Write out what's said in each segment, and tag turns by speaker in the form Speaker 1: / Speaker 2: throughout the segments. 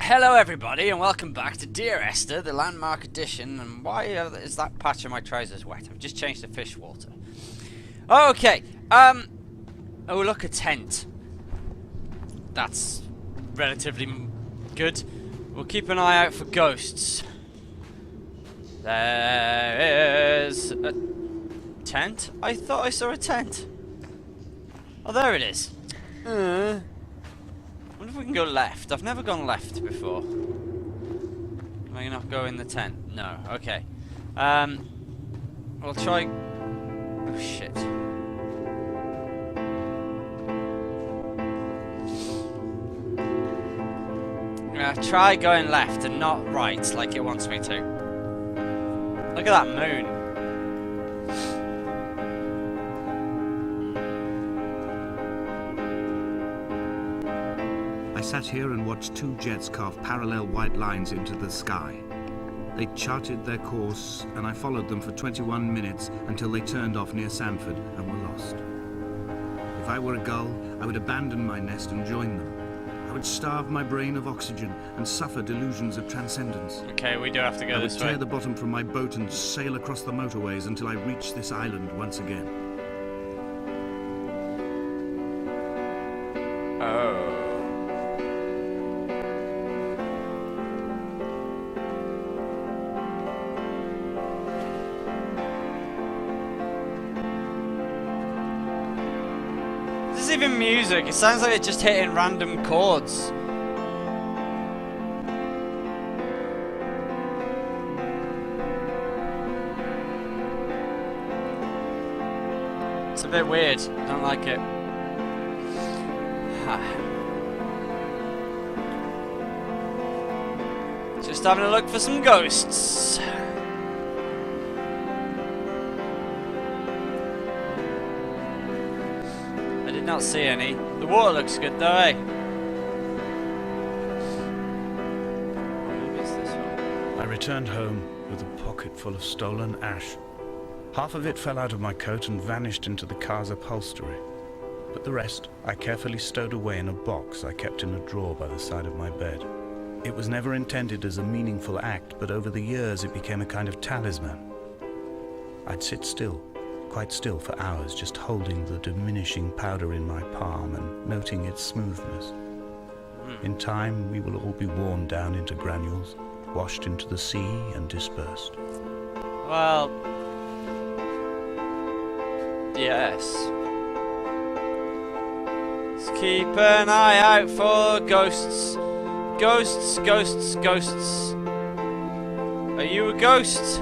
Speaker 1: Hello everybody and welcome back to Dear Esther, the landmark edition. And why is that patch of my trousers wet? I've just changed the fish water. Okay, oh look, a tent. That's relatively good. We'll keep an eye out for ghosts. There's a tent? I thought I saw a tent. Oh, there it is. I wonder if we can go left. I've never gone left before. Am I not go in the tent? No. Okay. We'll try. Oh shit. I'm gonna try going left and not right like it wants me to. Look at that moon.
Speaker 2: I sat here and watched two jets carve parallel white lines into the sky. They charted their course, and I followed them for 21 minutes until they turned off near Sanford and were lost. If I were a gull, I would abandon my nest and join them. I would starve my brain of oxygen and suffer delusions of transcendence.
Speaker 1: Okay, we do have to go this way.
Speaker 2: I would tear the bottom from my boat and sail across the motorways until I reached this island once again.
Speaker 1: Oh. Even music, it sounds like it's just hitting random chords. It's a bit weird, I don't like it. Just having a look for some ghosts. Not see any. The water looks good though, eh? Maybe it's this one.
Speaker 2: I returned home with a pocket full of stolen ash. Half of it fell out of my coat and vanished into the car's upholstery. But the rest I carefully stowed away in a box I kept in a drawer by the side of my bed. It was never intended as a meaningful act, but over the years it became a kind of talisman. I'd sit still, quite still for hours, just holding the diminishing powder in my palm and noting its smoothness. In time, we will all be worn down into granules, washed into the sea and dispersed.
Speaker 1: Well, yes. Let's keep an eye out for ghosts. Ghosts, ghosts, ghosts. Are you a ghost?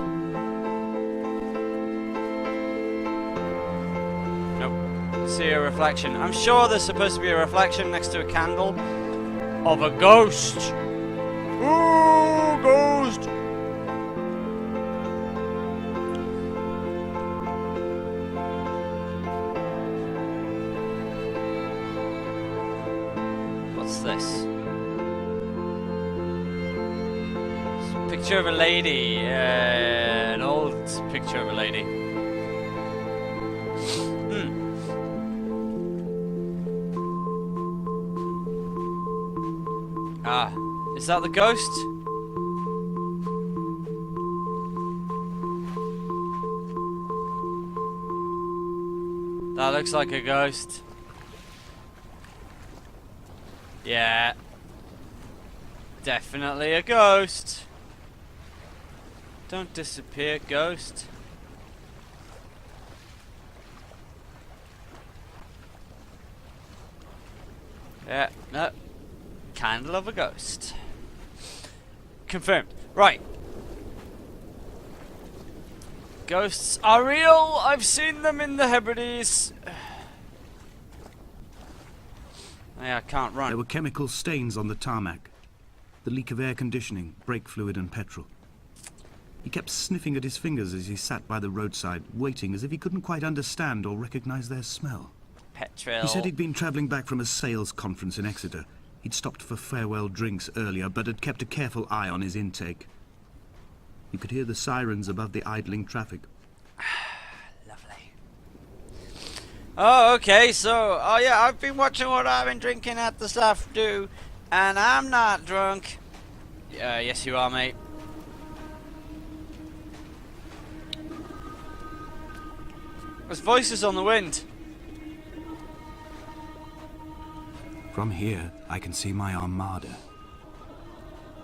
Speaker 1: See a reflection. I'm sure there's supposed to be a reflection next to a candle of a ghost. Ooh, ghost! What's this? It's a picture of a lady. An old picture of a lady. Ah, is that the ghost? That looks like a ghost. Yeah. Definitely a ghost. Don't disappear, ghost. Yeah, no. Candle of a ghost. Confirmed. Right. Ghosts are real. I've seen them in the Hebrides. Yeah, I can't run.
Speaker 2: There were chemical stains on the tarmac. The leak of air conditioning, brake fluid and petrol. He kept sniffing at his fingers as he sat by the roadside, waiting as if he couldn't quite understand or recognize their smell.
Speaker 1: Petrol.
Speaker 2: He said he'd been travelling back from a sales conference in Exeter. He'd stopped for farewell drinks earlier, but had kept a careful eye on his intake. You could hear the sirens above the idling traffic.
Speaker 1: Lovely. Oh, okay, so, oh yeah, I've been watching what I've been drinking at the staff do. And I'm not drunk. Yes you are, mate. There's voices on the wind.
Speaker 3: From here, I can see my armada.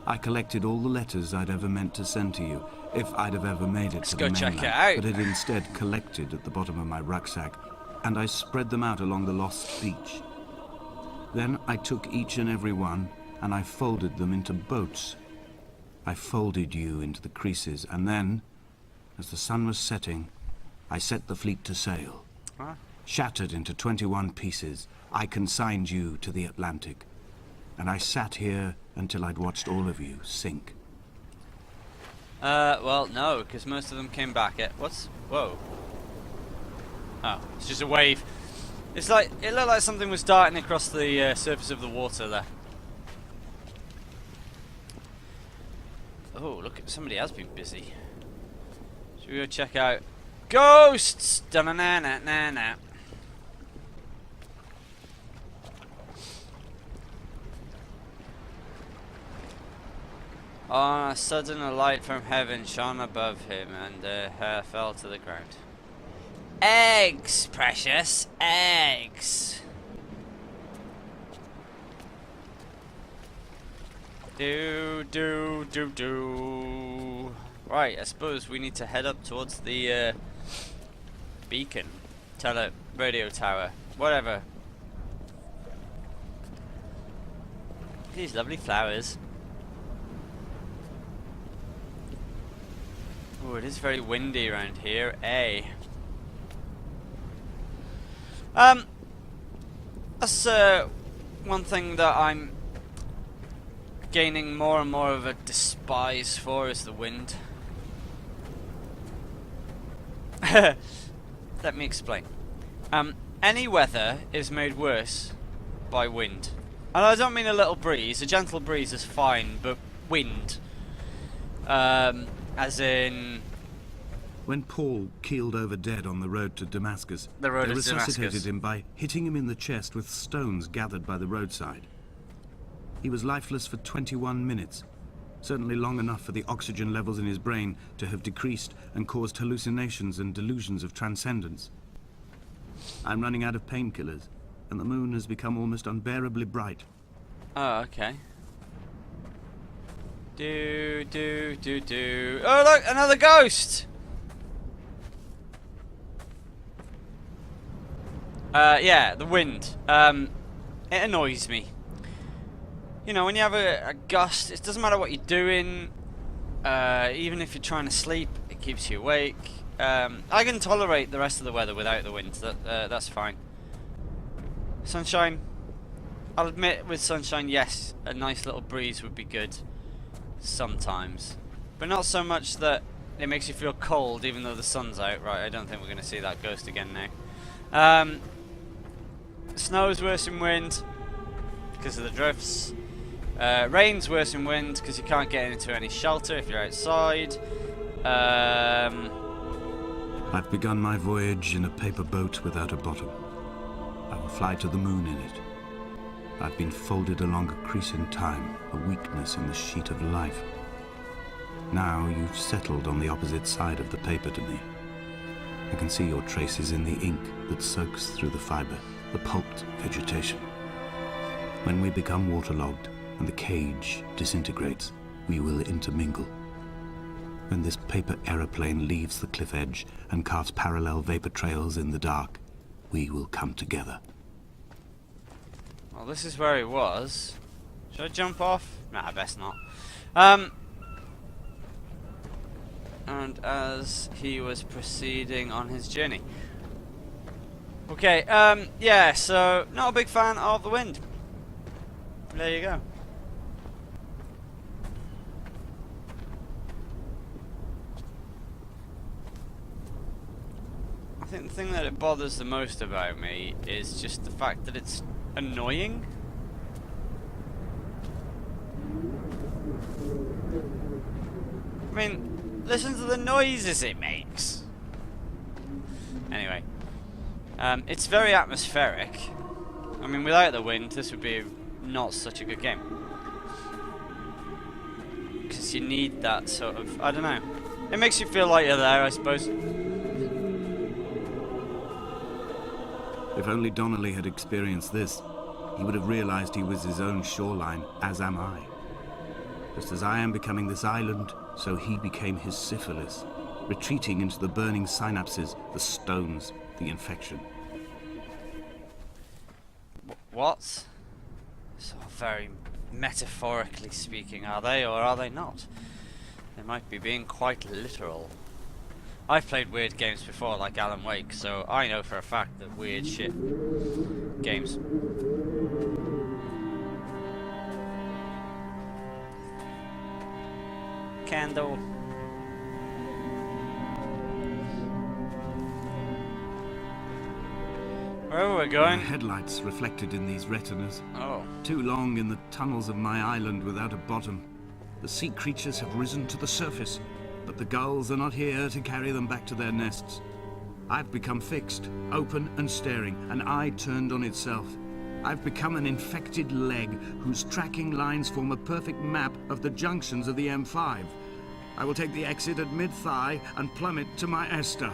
Speaker 3: I collected all the letters I'd ever meant to send to you, if I'd have ever made it to the
Speaker 1: go check
Speaker 3: mainland,
Speaker 1: it out.
Speaker 3: but had instead collected at the bottom of my rucksack, and I spread them out along the lost beach. Then I took each and every one, and I folded them into boats. I folded you into the creases, and then, as the sun was setting, I set the fleet to sail.
Speaker 1: Huh?
Speaker 3: Shattered into 21 pieces, I consigned you to the Atlantic, and I sat here until I'd watched all of you sink.
Speaker 1: Well, no, because most of them came back at... What's... Whoa. Oh, it's just a wave. It's like... It looked like something was darting across the surface of the water there. Oh, look, somebody has been busy. Should we go check out... Ghosts! Da-na-na-na-na-na. On a sudden, a light from heaven shone above him, and her hair fell to the ground. Eggs, precious, eggs. Do. Right, I suppose we need to head up towards the beacon, radio tower, whatever. These lovely flowers. Oh, it is very windy around here, eh? That's one thing that I'm gaining more and more of a despise for is the wind. Let me explain. Any weather is made worse by wind. And I don't mean a little breeze. A gentle breeze is fine, but wind. As in...
Speaker 3: When Paul keeled over dead on the road to Damascus, they resuscitated him by hitting him in the chest with stones gathered by the roadside. He was lifeless for 21 minutes, certainly long enough for the oxygen levels in his brain to have decreased and caused hallucinations and delusions of transcendence. I'm running out of painkillers, and the moon has become almost unbearably bright.
Speaker 1: Oh, okay. Oh, look, another ghost! Yeah, the wind. It annoys me. You know, when you have a gust, it doesn't matter what you're doing. Even if you're trying to sleep, it keeps you awake. I can tolerate the rest of the weather without the wind. That's fine. Sunshine. I'll admit, with sunshine, yes, a nice little breeze would be good. Sometimes. But not so much that it makes you feel cold even though the sun's out. Right, I don't think we're going to see that ghost again now. Snow's worse in wind because of the drifts. Rain's worse in wind because you can't get into any shelter if you're outside.
Speaker 3: I've begun my voyage in a paper boat without a bottom. I will fly to the moon in it. I've been folded along a crease in time, a weakness in the sheet of life. Now you've settled on the opposite side of the paper to me. I can see your traces in the ink that soaks through the fiber, the pulped vegetation. When we become waterlogged and the cage disintegrates, we will intermingle. When this paper aeroplane leaves the cliff edge and carves parallel vapor trails in the dark, we will come together.
Speaker 1: Well, this is where he was. Should I jump off? Nah, best not. And as he was proceeding on his journey. Okay, yeah, so not a big fan of the wind. There you go. I think the thing that it bothers the most about me is just the fact that it's annoying. I mean, listen to the noises it makes. Anyway, it's very atmospheric. I mean, without the wind, this would be not such a good game. Because you need that sort of, I don't know. It makes you feel like you're there, I suppose.
Speaker 3: If only Donnelly had experienced this, he would have realized he was his own shoreline, as am I. Just as I am becoming this island, so he became his syphilis, retreating into the burning synapses, the stones, the infection.
Speaker 1: What? So very metaphorically speaking, are they, or are they not? They might be being quite literal. I've played weird games before, like Alan Wake, so I know for a fact that weird shit games. Candle. Wherever we're going.
Speaker 3: Headlights reflected in these retinas.
Speaker 1: Oh.
Speaker 3: Too long in the tunnels of my island without a bottom. The sea creatures have risen to the surface, but the gulls are not here to carry them back to their nests. I've become fixed, open and staring, an eye turned on itself. I've become an infected leg whose tracking lines form a perfect map of the junctions of the M5. I will take the exit at mid-thigh and plummet to my Esther.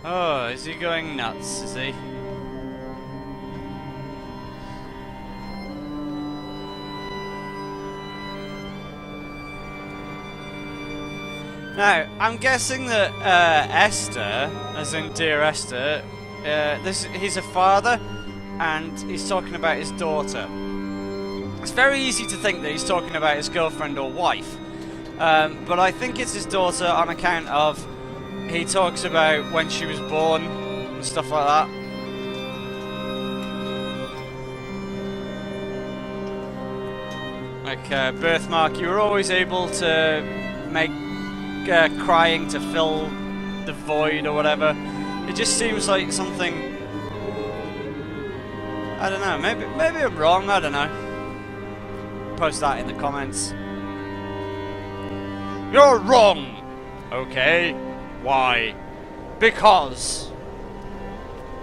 Speaker 1: Oh, is he going nuts, is he? Now, I'm guessing that Esther, as in Dear Esther, he's a father, and he's talking about his daughter. It's very easy to think that he's talking about his girlfriend or wife, but I think it's his daughter on account of he talks about when she was born and stuff like that. Like birthmark, you were always able to make crying to fill the void or whatever. It just seems like something, I don't know, maybe I'm wrong, I don't know. Post that in the comments. You're wrong! Okay, why? Because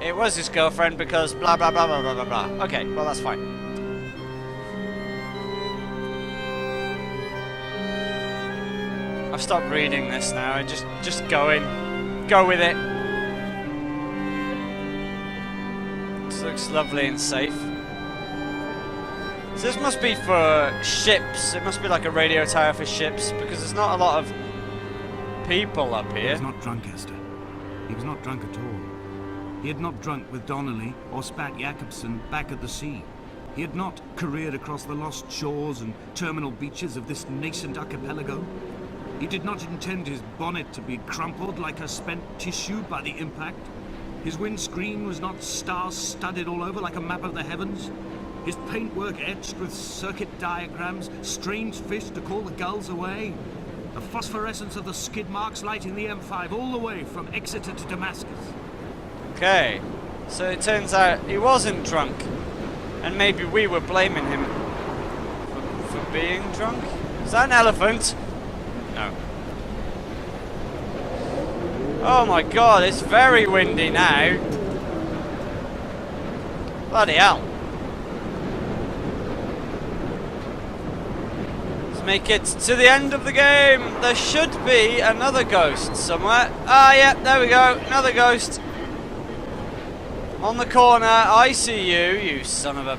Speaker 1: it was his girlfriend, because blah blah blah blah blah blah blah. Okay, well that's fine. I've stopped reading this now. I just go with it. This looks lovely and safe. So this must be for ships. It must be like a radio tower for ships, because there's not a lot of people up here.
Speaker 3: He was not drunk, Esther. He was not drunk at all. He had not drunk with Donnelly or spat Jakobsen back at the sea. He had not careered across the lost shores and terminal beaches of this nascent archipelago. He did not intend his bonnet to be crumpled like a spent tissue by the impact. His windscreen was not star-studded all over like a map of the heavens. His paintwork etched with circuit diagrams, strange fish to call the gulls away. The phosphorescence of the skid marks lighting the M5 all the way from Exeter to Damascus.
Speaker 1: Okay, so it turns out he wasn't drunk, and maybe we were blaming him for being drunk? Is that an elephant? No. Oh my god, it's very windy now. Bloody hell. Let's make it to the end of the game. There should be another ghost somewhere. Ah, yeah, there we go. Another ghost. On the corner. I see you, you son of a...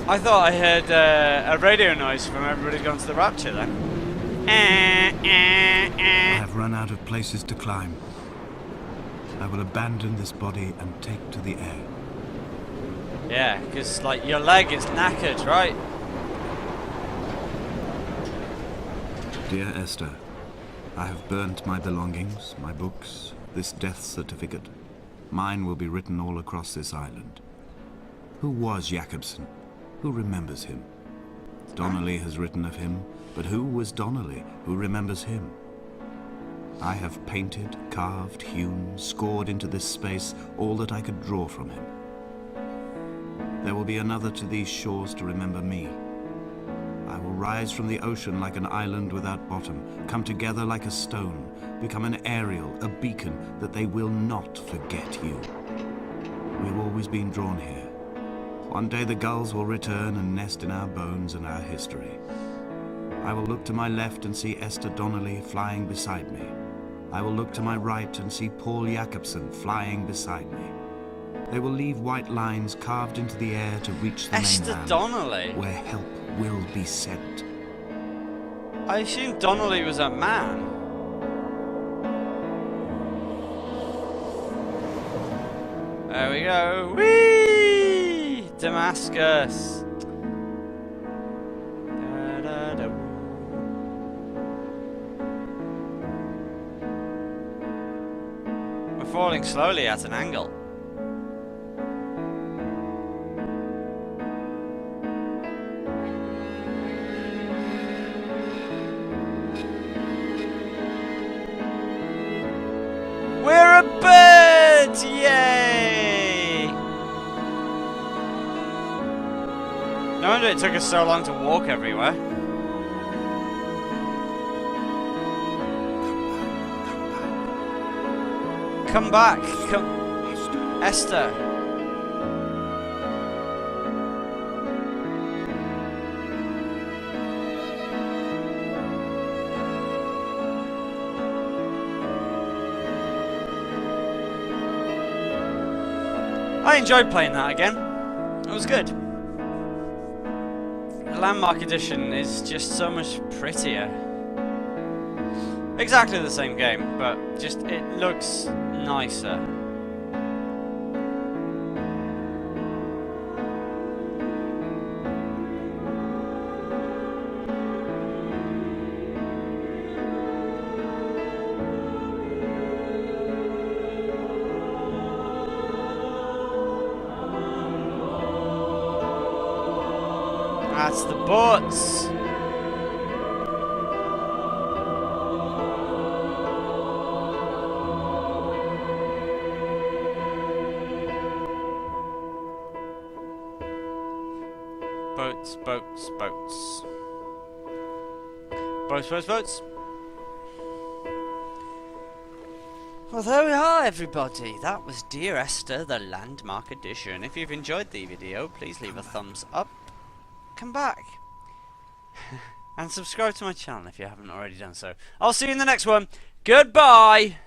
Speaker 1: I thought I heard a radio noise from everybody going to the Rapture then.
Speaker 3: I have run out of places to climb. I will abandon this body and take to the air.
Speaker 1: Yeah, because like your leg is knackered, right?
Speaker 3: Dear Esther, I have burnt my belongings, my books, this death certificate. Mine will be written all across this island. Who was Jakobsen? Who remembers him? Donnelly has written of him, but who was Donnelly? Who remembers him? I have painted, carved, hewn, scored into this space all that I could draw from him. There will be another to these shores to remember me. I will rise from the ocean like an island without bottom, come together like a stone, become an aerial, a beacon, that they will not forget you. We've always been drawn here. One day the gulls will return and nest in our bones and our history. I will look to my left and see Esther Donnelly flying beside me. I will look to my right and see Paul Jacobson flying beside me. They will leave white lines carved into the air to reach the
Speaker 1: Esther
Speaker 3: mainland,
Speaker 1: Donnelly?
Speaker 3: where help will be sent.
Speaker 1: I assumed Donnelly was a man. There we go. Whee! Damascus. Da, da, da. We're falling slowly at an angle. We're a bird! Yay! No wonder it took us so long to walk everywhere. Come back! Come... Esther! I enjoyed playing that again. It was good. The Landmark Edition is just so much prettier. Exactly the same game, but just it looks nicer. That's the boats. Boats, boats, boats. Boats, boats, boats. Well, there we are, everybody. That was Dear Esther, the Landmark Edition. If you've enjoyed the video, please leave a thumbs up. Come back. And subscribe to my channel if you haven't already done so. I'll see you in the next one. Goodbye!